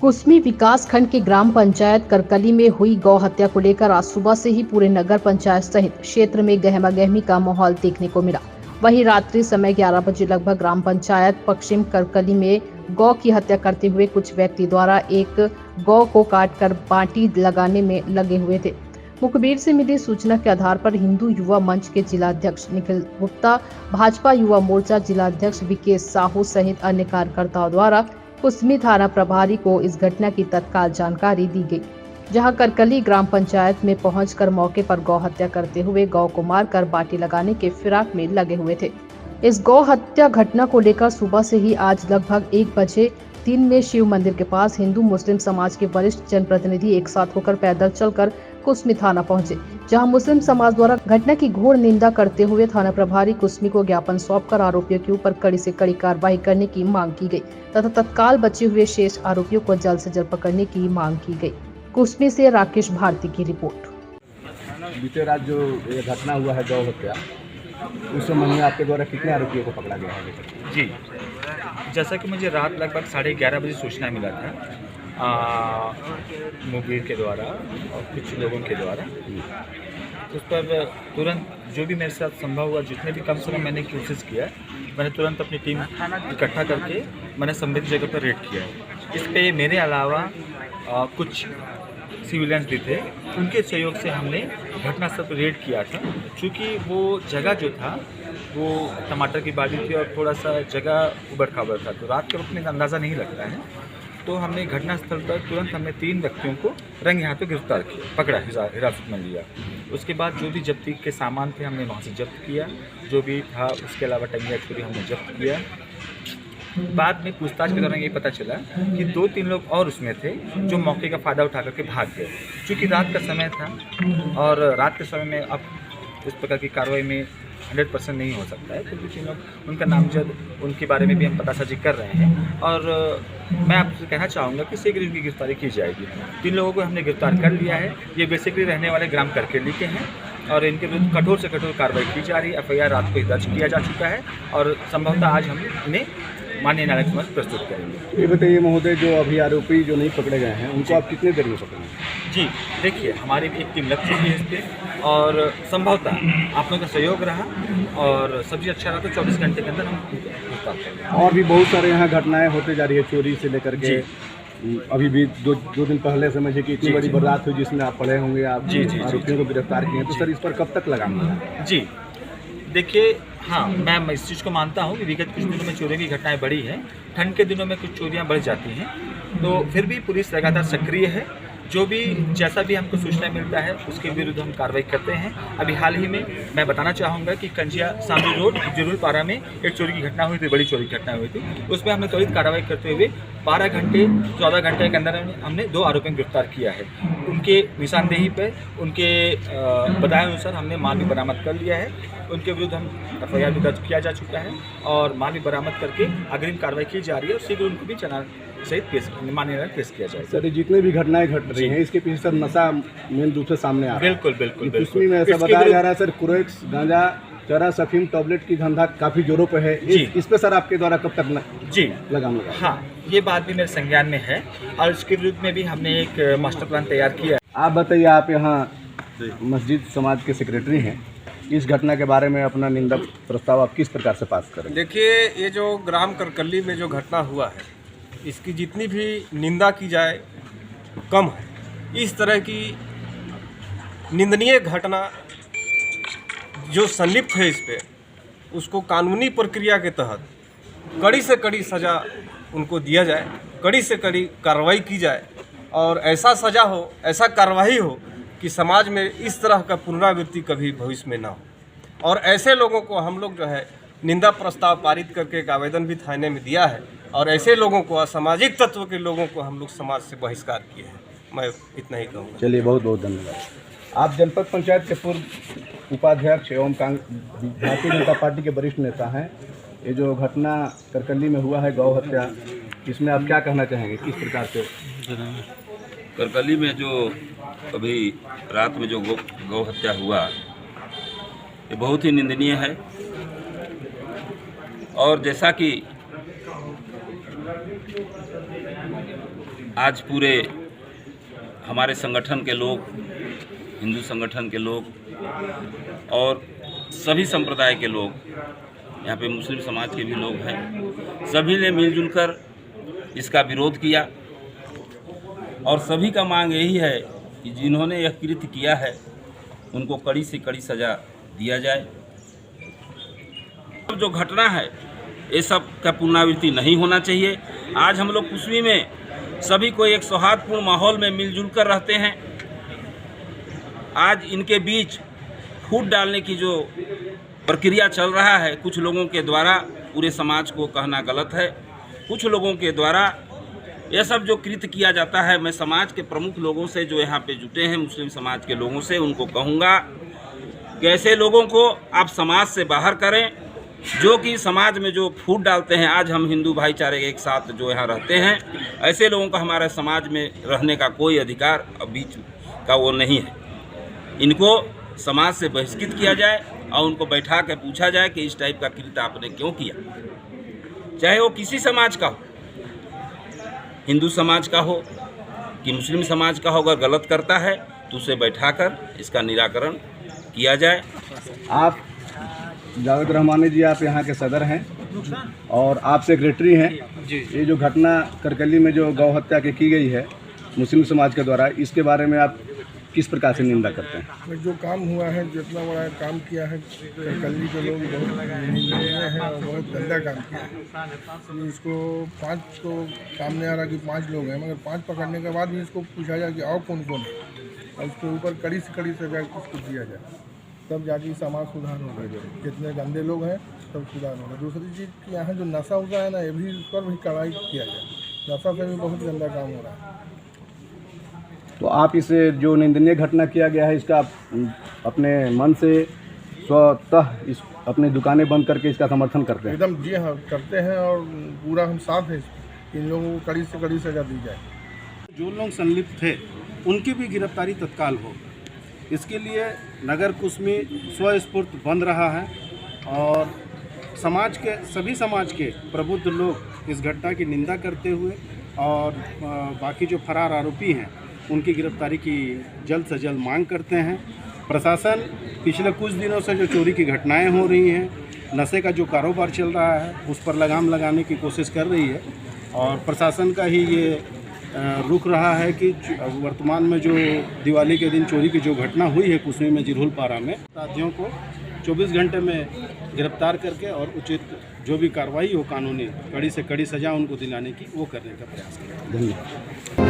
कुसमी विकास खंड के ग्राम पंचायत करकली में हुई गौ हत्या को लेकर आज सुबह से ही पूरे नगर पंचायत सहित क्षेत्र में गहमा गहमी का माहौल देखने को मिला। वहीं रात्रि समय 11 बजे लगभग ग्राम पंचायत पश्चिम करकली में गौ की हत्या करते हुए कुछ व्यक्ति द्वारा एक गौ को काटकर बाटी लगाने में लगे हुए थे। मुखबिर से मिली सूचना के आधार पर हिंदू युवा मंच के जिलाध्यक्ष निखिल गुप्ता, भाजपा युवा मोर्चा जिलाध्यक्ष विकेश साहू सहित अन्य कार्यकर्ताओं द्वारा कुसमी थाना प्रभारी को इस घटना की तत्काल जानकारी दी गई, जहां करकली ग्राम पंचायत में पहुंचकर मौके पर गौ हत्या करते हुए गौ को मारकर बाटी लगाने के फिराक में लगे हुए थे। इस गौ हत्या घटना को लेकर सुबह से ही आज लगभग 1 बजे दिन में शिव मंदिर के पास हिंदू मुस्लिम समाज के वरिष्ठ जनप्रतिनिधि एक साथ होकर पैदल चलकर कुसमी थाना पहुंचे, जहां मुस्लिम समाज द्वारा घटना की घोर निंदा करते हुए थाना प्रभारी कुसमी को ज्ञापन सौंपकर आरोपियों के ऊपर कड़ी से कड़ी कार्रवाई करने की मांग की गई तथा तत्काल बचे हुए शेष आरोपियों को जल्द से जल्द पकड़ने की मांग की गई। कुसमी से राकेश भारती की रिपोर्ट। बीते रात जो ये घटना हुआ है गौ हत्या, उस समय में आपके द्वारा कितने आरोपियों को पकड़ा गया है? जी, जैसा कि मुझे रात लगभग 11:30 बजे सूचना मिला था मुखबिर के द्वारा और कुछ लोगों के द्वारा, उस पर तुरंत जो भी मेरे साथ संभव हुआ, जितने भी कम से कम मैंने कोशिश किया, मैंने तुरंत अपनी टीम इकट्ठा करके मैंने संबंधित जगह पर रेड किया। इस पे मेरे अलावा कुछ सिविलियंस भी थे, उनके सहयोग से हमने घटनास्थल पर रेड किया था। क्योंकि वो जगह जो था वो टमाटर की बाड़ी थी और थोड़ा सा जगह उबड़ खाबड़ था, तो रात के वक्त में अंदाज़ा नहीं लगता है। तो हमने घटनास्थल पर तुरंत हमने 3 व्यक्तियों को रंगे हाथों गिरफ्तार किया, पकड़ा, हिरासत में लिया। उसके बाद जो भी जब्ती के सामान थे हमने वहाँ से जब्त किया, जो भी था उसके अलावा टंगिया छुरी हमने जब्त किया। बाद में पूछताछ के दौरान ये पता चला कि 2-3 लोग और उसमें थे जो मौके का फ़ायदा उठा करके भाग गए। क्योंकि रात का समय था और रात के समय में अब इस प्रकार की कार्रवाई में 100% नहीं हो सकता है, तो कुछ लोग उनका नामजद, उनके बारे में भी हम पतासाजी कर रहे हैं और मैं आपसे कहना चाहूँगा कि शीघ्र उनकी गिरफ्तारी की जाएगी। 3 लोगों को हमने गिरफ्तार कर लिया है। ये बेसिकली रहने वाले ग्राम करकली के हैं और इनके विरुद्ध कठोर से कठोर कार्रवाई की जा रही है। FIR रात को दर्ज किया जा चुका है और संभवतः आज हम इन्हें माननीय न्यायालय के समक्ष प्रस्तुत करेंगे। ये बताइए महोदय, जो अभी आरोपी जो नहीं पकड़े गए हैं उनको आप कितने देर में पकड़ेंगे? जी, देखिए, हमारी एक टीम लग चुकी है इस पर और संभवतः आप लोगों का सहयोग रहा और सब्जी अच्छा रहा तो 24 घंटे के अंदर हम गिरफ्तार करेंगे। और भी बहुत सारे यहाँ घटनाएं होते जा रही है, चोरी से लेकर के अभी भी दो दिन पहले समझिए कि इतनी बड़ी बात हुई जिसमें आप पढ़े होंगे, आप आरोपियों को गिरफ्तार किए, तो सर इस पर कब तक लगाएंगे? जी, देखिए, हाँ, मैं इस चीज़ को मानता हूँ कि विगत कुछ दिनों में चोरी की घटनाएं बढ़ी हैं। ठंड के दिनों में कुछ चोरियां बढ़ जाती हैं, तो फिर भी पुलिस लगातार सक्रिय है। जो भी जैसा भी हमको सूचना मिलता है उसके विरुद्ध हम कार्रवाई करते हैं। अभी हाल ही में मैं बताना चाहूँगा कि कंजिया सामरी रोड जरूरपारा में एक चोरी की घटना हुई थी, बड़ी चोरी की घटना हुई थी। उसमें हमने त्वरित कार्रवाई करते हुए 12 घंटे 14 घंटे के अंदर हमने 2 आरोपियों को गिरफ्तार किया है। उनके निशानदेही पर उनके बताए अनुसार हमने माल भी बरामद कर लिया है। उनके विरुद्ध हम FIR भी दर्ज किया जा चुका है और माल भी बरामद करके अग्रिम कार्रवाई की जा रही है और शीघ्र उनको भी चालान सहित माननीय पेश किया जाएगा। सर, जितने भी घटनाएं घट रही हैं इसके पीछे सर नशा मेन रूप से सामने आ रहा है। बिल्कुल। कुसमी में ऐसा बताया जा रहा है सर, क्रोएक्स, गांजा, चरस, अफीम, टैबलेट की धंधा काफी जोरों पे है। इस पे सर आपके द्वारा कब तक लगाम लगा? हाँ, ये बात भी मेरे संज्ञान में है और इसके विरुद्ध में भी हमने एक मास्टर प्लान तैयार किया है। आप बताइए, आप यहाँ मस्जिद समाज के सेक्रेटरी हैं, इस घटना के बारे में अपना निंदा प्रस्ताव आप किस प्रकार से पास करें? देखिए, ये जो ग्राम करकली में जो घटना हुआ है इसकी जितनी भी निंदा की जाए कम है। इस तरह की निंदनीय घटना जो संलिप्त है इस पे, उसको कानूनी प्रक्रिया के तहत कड़ी से कड़ी सज़ा उनको दिया जाए, कड़ी से कड़ी कार्रवाई की जाए और ऐसा सज़ा हो, ऐसा कार्रवाई हो कि समाज में इस तरह का पुनरावृत्ति कभी भविष्य में ना हो। और ऐसे लोगों को हम लोग जो है निंदा प्रस्ताव पारित करके एक आवेदन भी थाने में दिया है और ऐसे लोगों को, असामाजिक तत्व के लोगों को हम लोग समाज से बहिष्कार किए हैं। मैं इतना ही कहूँगा। चलिए, बहुत बहुत धन्यवाद। आप जनपद पंचायत के पूर्व उपाध्यक्ष एवं भारतीय जनता पार्टी के वरिष्ठ नेता हैं। ये जो घटना करकली में हुआ है गौ हत्या, इसमें आप क्या कहना चाहेंगे, किस प्रकार से? करकली में जो अभी रात में जो गौ हत्या हुआ, ये बहुत ही निंदनीय है और जैसा कि आज पूरे हमारे संगठन के लोग, हिंदू संगठन के लोग और सभी संप्रदाय के लोग, यहाँ पे मुस्लिम समाज के भी लोग हैं, सभी ने मिलजुल कर इसका विरोध किया और सभी का मांग यही है कि जिन्होंने यह कृत्य किया है उनको कड़ी से कड़ी सज़ा दिया जाए। जो घटना है ये सब का पुनरावृत्ति नहीं होना चाहिए। आज हम लोग कुश्मी में सभी को एक सौहार्दपूर्ण माहौल में मिलजुल कर रहते हैं। आज इनके बीच फूट डालने की जो प्रक्रिया चल रहा है, कुछ लोगों के द्वारा पूरे समाज को कहना गलत है। कुछ लोगों के द्वारा यह सब जो कृत्य किया जाता है, मैं समाज के प्रमुख लोगों से जो यहाँ पे जुटे हैं, मुस्लिम समाज के लोगों से, उनको कहूँगा कि ऐसे लोगों को आप समाज से बाहर करें जो कि समाज में जो फूट डालते हैं। आज हम हिंदू भाईचारे एक साथ जो यहाँ रहते हैं, ऐसे लोगों का हमारे समाज में रहने का कोई अधिकार बीच का वो नहीं है। इनको समाज से बहिष्कृत किया जाए और उनको बैठा कर पूछा जाए कि इस टाइप का कृत्य आपने क्यों किया, चाहे वो किसी समाज का हो, हिंदू समाज का हो कि मुस्लिम समाज का हो। अगर गलत करता है तो उसे बैठाकर इसका निराकरण किया जाए। आप जावेद रहमानी जी, आप यहाँ के सदर हैं और आप सेक्रेटरी हैं। ये जो घटना करकली में जो गौ हत्या की गई है मुस्लिम समाज के द्वारा, इसके बारे में आप किस प्रकार से निंदा करते हैं? जो काम हुआ है, जितना बड़ा काम किया है करकली के लोग बहुत निंदनीय है और बहुत गंदा काम किया है। इसको 5 तो सामने आ रहा कि 5 लोग हैं, मगर 5 पकड़ने के बाद भी इसको पूछा जाए कि और कौन कौन है और उसके ऊपर कड़ी से कड़ी सजा उसको दिया जाए, तब जाके समाज सुधार होगा। जितने गंदे लोग हैं तब सुधार होगा। दूसरी चीज़ कि यहाँ जो नशा होता है ना, ये भी उस पर भी कड़ाई किया जाए। नशा से भी बहुत गंदा काम हो रहा है। तो आप इसे जो निंदनीय घटना किया गया है, इसका अपने मन से स्वतः इस अपनी दुकानें बंद करके इसका समर्थन करते हैं? एकदम जी हाँ, करते हैं और पूरा हम साथ हैं। इन लोगों को कड़ी से कड़ी सजा दी जाए। जो लोग संलिप्त थे उनकी भी गिरफ्तारी तत्काल हो। इसके लिए नगर कुश्मी स्वस्फूर्त बंद रहा है और समाज के सभी समाज के प्रबुद्ध लोग इस घटना की निंदा करते हुए और बाकी जो फरार आरोपी हैं उनकी गिरफ्तारी की जल्द से जल्द मांग करते हैं। प्रशासन पिछले कुछ दिनों से जो चोरी की घटनाएं हो रही हैं, नशे का जो कारोबार चल रहा है, उस पर लगाम लगाने की कोशिश कर रही है और प्रशासन का ही ये रुख रहा है कि वर्तमान में जो दिवाली के दिन चोरी की जो घटना हुई है कुश्मी में जिरहुलपारा में, अपराधियों को 24 घंटे में गिरफ्तार करके और उचित जो भी कार्रवाई हो कानूनी, कड़ी से कड़ी सज़ा उनको दिलाने की वो करने का प्रयास करें। धन्यवाद।